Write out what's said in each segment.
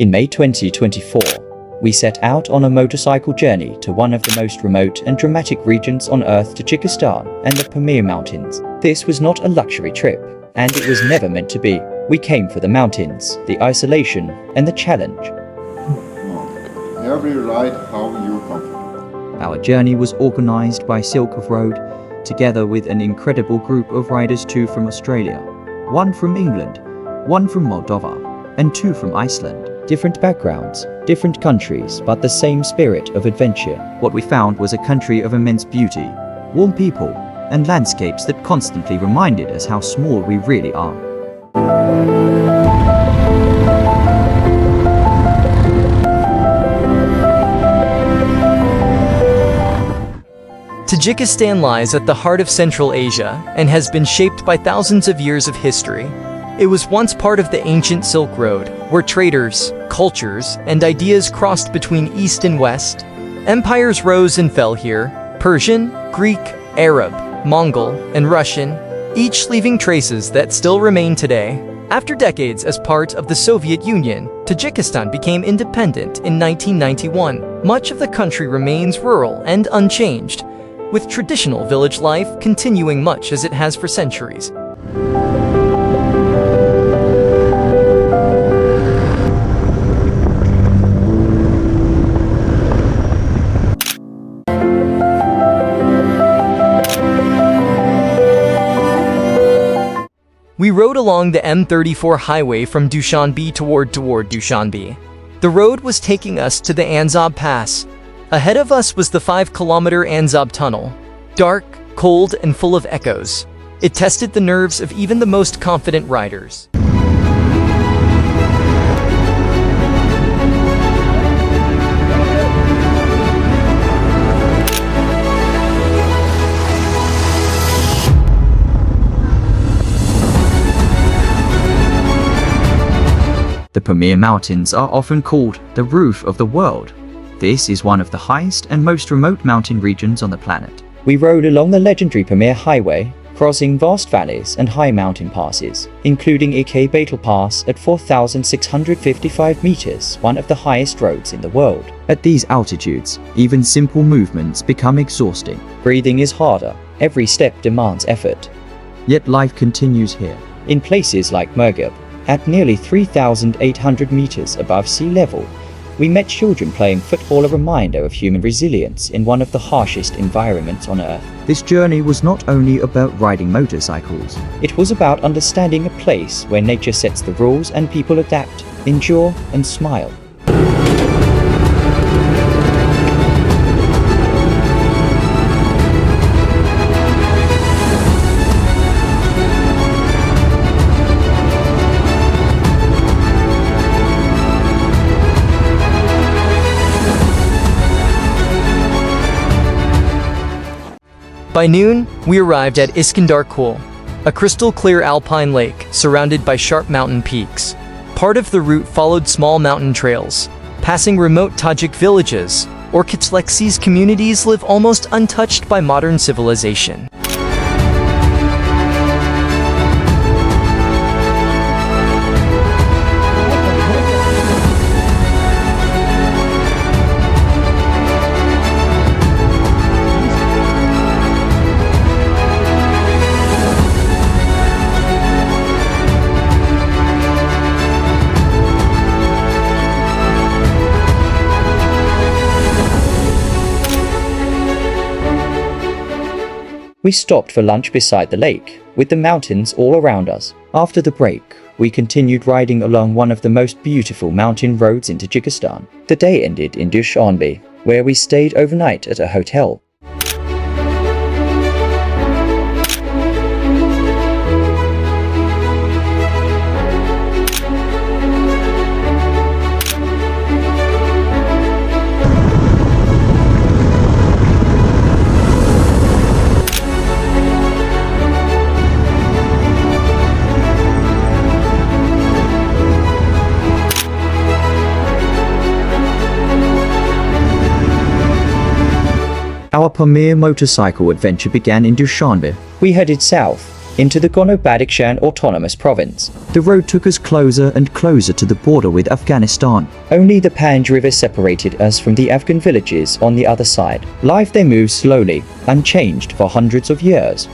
In May 2024, we set out on a motorcycle journey to one of the most remote and dramatic regions on Earth, Tajikistan and the Pamir Mountains. This was not a luxury trip, and it was never meant to be. We came for the mountains, the isolation, and the challenge. Every ride how you comfortable. Our journey was organized by Silkoffroad, together with an incredible group of riders, 2 from Australia, 1 from England, 1 from Moldova, and 2 from Iceland. Different backgrounds, different countries, but the same spirit of adventure. What we found was a country of immense beauty, warm people, and landscapes that constantly reminded us how small we really are. Tajikistan lies at the heart of Central Asia and has been shaped by thousands of years of history. It was once part of the ancient Silk Road, where traders, cultures, and ideas crossed between East and West. Empires rose and fell here: Persian, Greek, Arab, Mongol, and Russian, each leaving traces that still remain today. After decades as part of the Soviet Union, Tajikistan became independent in 1991. Much of the country remains rural and unchanged, with traditional village life continuing much as it has for centuries. We rode along the M34 highway from Dushanbe toward Dushanbe. The road was taking us to the Anzab Pass. Ahead of us was the 5-kilometer Anzab Tunnel, dark, cold, and full of echoes. It tested the nerves of even the most confident riders. The Pamir Mountains are often called the roof of the world. This is one of the highest and most remote mountain regions on the planet. We rode along the legendary Pamir Highway, crossing vast valleys and high mountain passes, including Betel Pass at 4,655 meters, one of the highest roads in the world. At these altitudes, even simple movements become exhausting. Breathing is harder. Every step demands effort. Yet life continues here. In places like Murghab, at nearly 3,800 meters above sea level, we met children playing football, a reminder of human resilience in one of the harshest environments on Earth. This journey was not only about riding motorcycles. It was about understanding a place where nature sets the rules and people adapt, endure, and smile. By noon, we arrived at Iskandar Kul, a crystal-clear alpine lake surrounded by sharp mountain peaks. Part of the route followed small mountain trails, passing remote Tajik villages. Orkutlexi's communities live almost untouched by modern civilization. We stopped for lunch beside the lake, with the mountains all around us. After the break, we continued riding along one of the most beautiful mountain roads in Tajikistan. The day ended in Dushanbe, where we stayed overnight at a hotel. Our Pamir motorcycle adventure began in Dushanbe. We headed south, into the Gorno-Badakhshan Autonomous Province. The road took us closer and closer to the border with Afghanistan. Only the Panj River separated us from the Afghan villages on the other side. Life there moved slowly, unchanged for hundreds of years.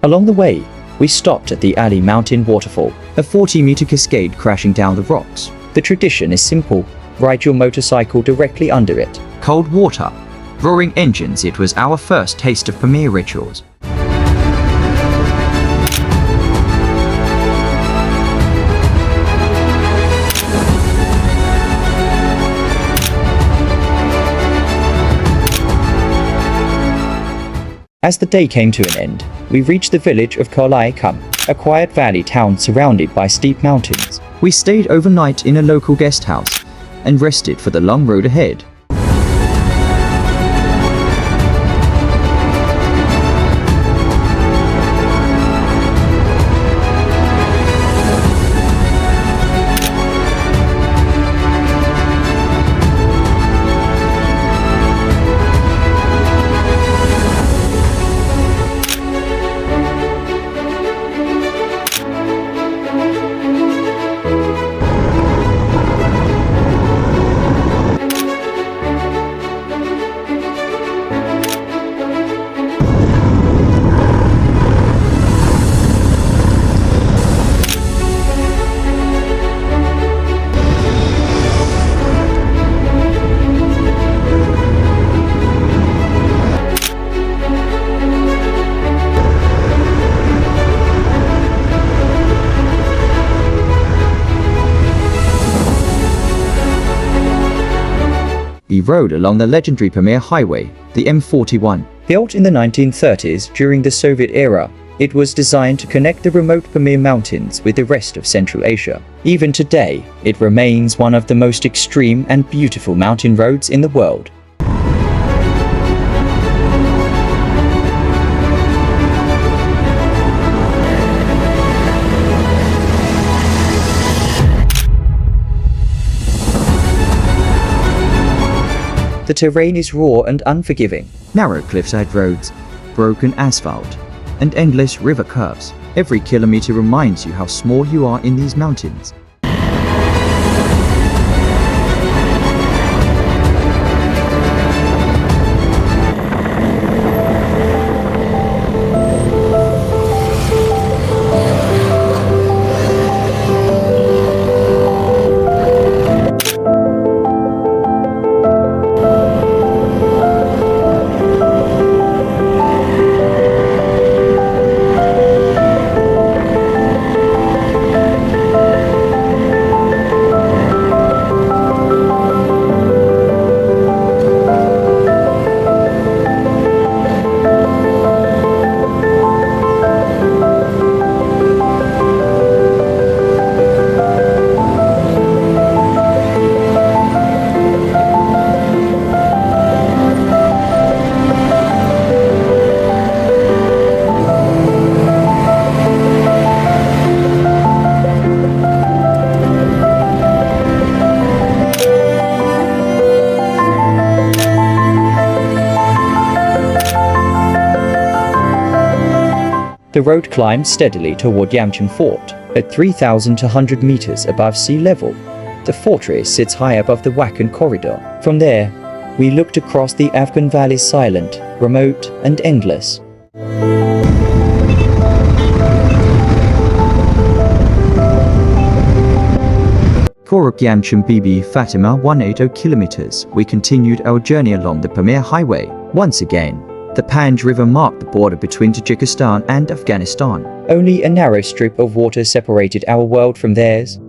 Along the way, we stopped at the Ali Mountain Waterfall, a 40-meter cascade crashing down the rocks. The tradition is simple: ride your motorcycle directly under it. Cold water, roaring engines. It was our first taste of Pamir rituals. As the day came to an end, we reached the village of Kolai Kum, a quiet valley town surrounded by steep mountains. We stayed overnight in a local guest house and rested for the long road ahead. We rode along the legendary Pamir Highway, the M41. Built in the 1930s during the Soviet era, it was designed to connect the remote Pamir Mountains with the rest of Central Asia. Even today, it remains one of the most extreme and beautiful mountain roads in the world. The terrain is raw and unforgiving. Narrow cliffside roads, broken asphalt, and endless river curves. Every kilometer reminds you how small you are in these mountains. The road climbed steadily toward Yamchon Fort, at 3,200 meters above sea level. The fortress sits high above the Wakhan corridor. From there, we looked across the Afghan valleys, silent, remote, and endless. Koruk Yamchon Bibi Fatima 180 kilometers. We continued our journey along the Pamir Highway. Once again, the Panj River marked the border between Tajikistan and Afghanistan. Only a narrow strip of water separated our world from theirs.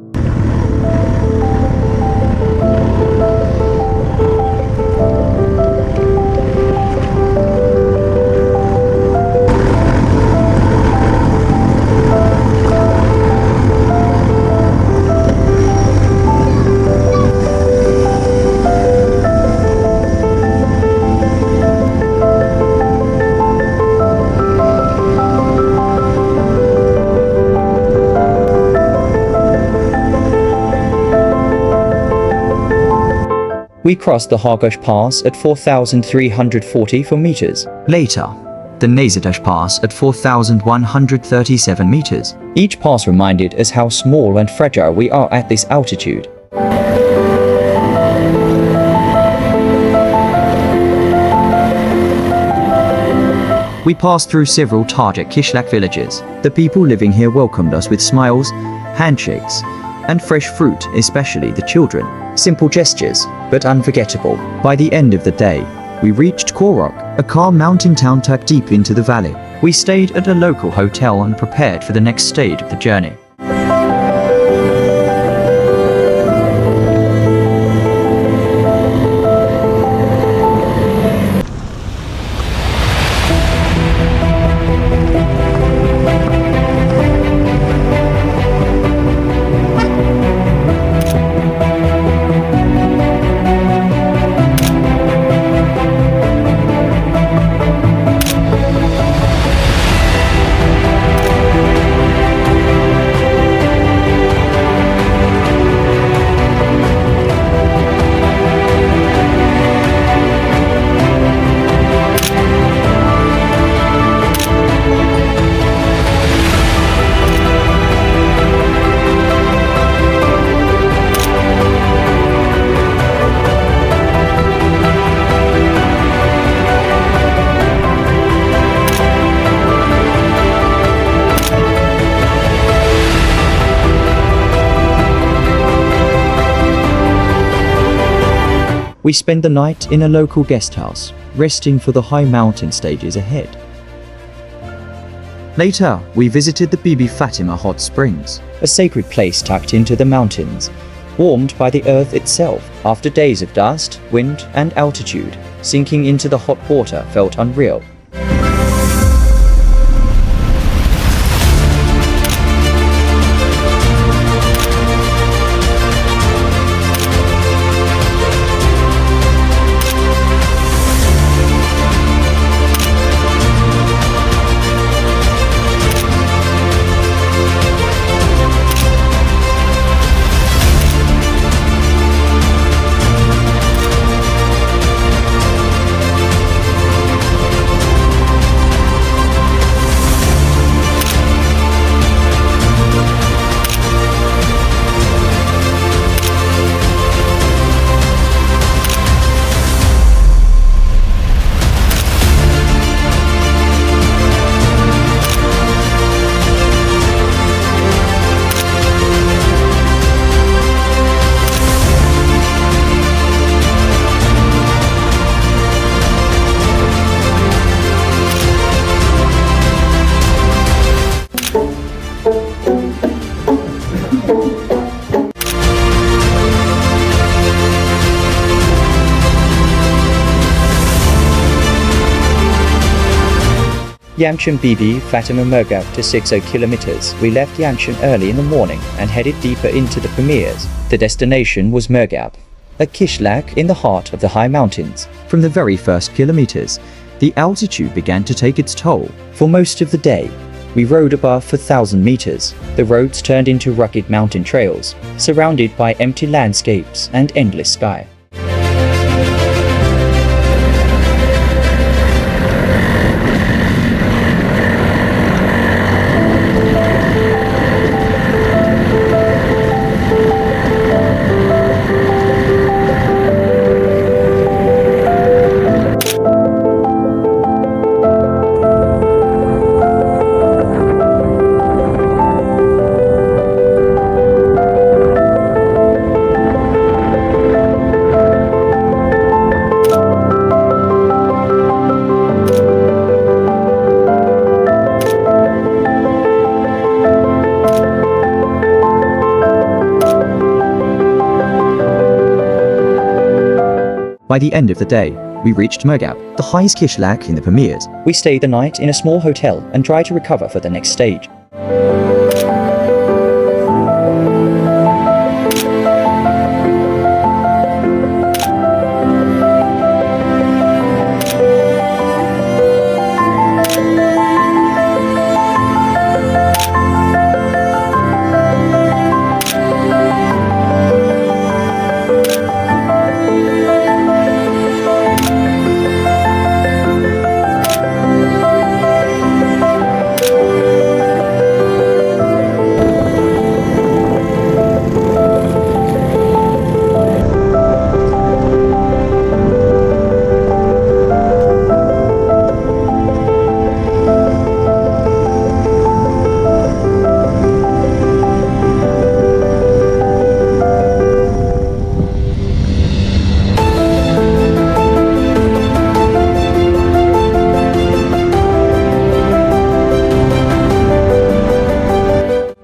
We crossed the Hargosh Pass at 4,344 meters. Later, the Nazadash Pass at 4,137 meters. Each pass reminded us how small and fragile we are at this altitude. We passed through several Tajik Kishlak villages. The people living here welcomed us with smiles, handshakes, and fresh fruit, especially the children. Simple gestures, but unforgettable. By the end of the day, we reached Korok, a calm mountain town tucked deep into the valley. We stayed at a local hotel and prepared for the next stage of the journey. We spent the night in a local guest house, resting for the high mountain stages ahead. Later, we visited the Bibi Fatima hot springs, a sacred place tucked into the mountains, warmed by the earth itself. After days of dust, wind, and altitude, sinking into the hot water felt unreal. Yamcham Bibi Fatima Murghab to 60 kilometers. We left Yamcham early in the morning and headed deeper into the Pamirs. The destination was Murghab, a kishlak in the heart of the high mountains. From the very first kilometers, the altitude began to take its toll. For most of the day, we rode above 4,000 meters. The roads turned into rugged mountain trails, surrounded by empty landscapes and endless sky. By the end of the day, we reached Murghab, the highest kishlak in the Pamirs. We stayed the night in a small hotel and tried to recover for the next stage.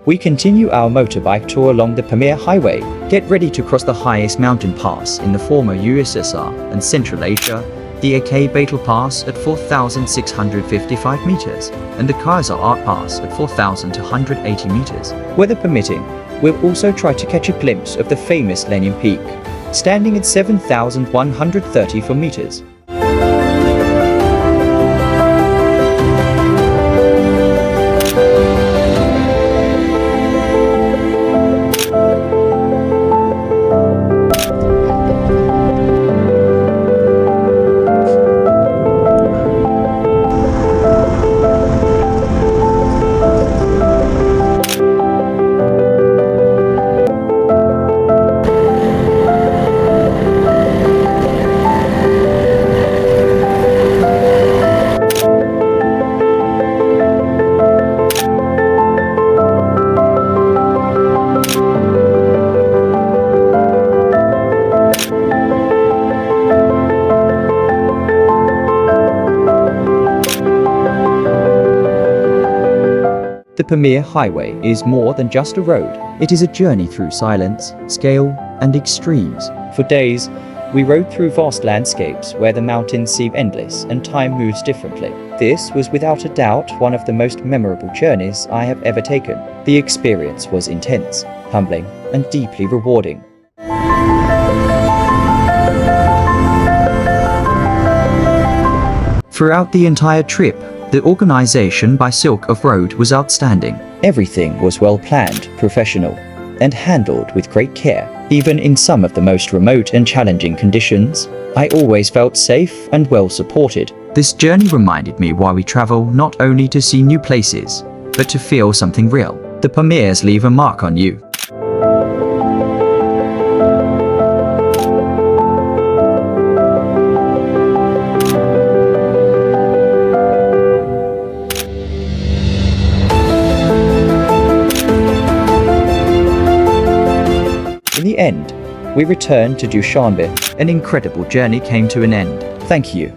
We continue our motorbike tour along the Pamir Highway. Get ready to cross the highest mountain pass in the former USSR and Central Asia, the AK Batal Pass at 4,655 meters, and the Kaiser Art Pass at 4,280 meters. Weather permitting, we'll also try to catch a glimpse of the famous Lenin Peak, standing at 7,134 meters. The Pamir Highway is more than just a road. It is a journey through silence, scale, and extremes. For days, we rode through vast landscapes where the mountains seem endless and time moves differently. This was without a doubt one of the most memorable journeys I have ever taken. The experience was intense, humbling, and deeply rewarding. Throughout the entire trip, the organization by Silkoffroad was outstanding. Everything was well planned, professional, and handled with great care. Even in some of the most remote and challenging conditions, I always felt safe and well supported. This journey reminded me why we travel, not only to see new places, but to feel something real. The Pamirs leave a mark on you. In the end, we returned to Dushanbe. An incredible journey came to an end. Thank you.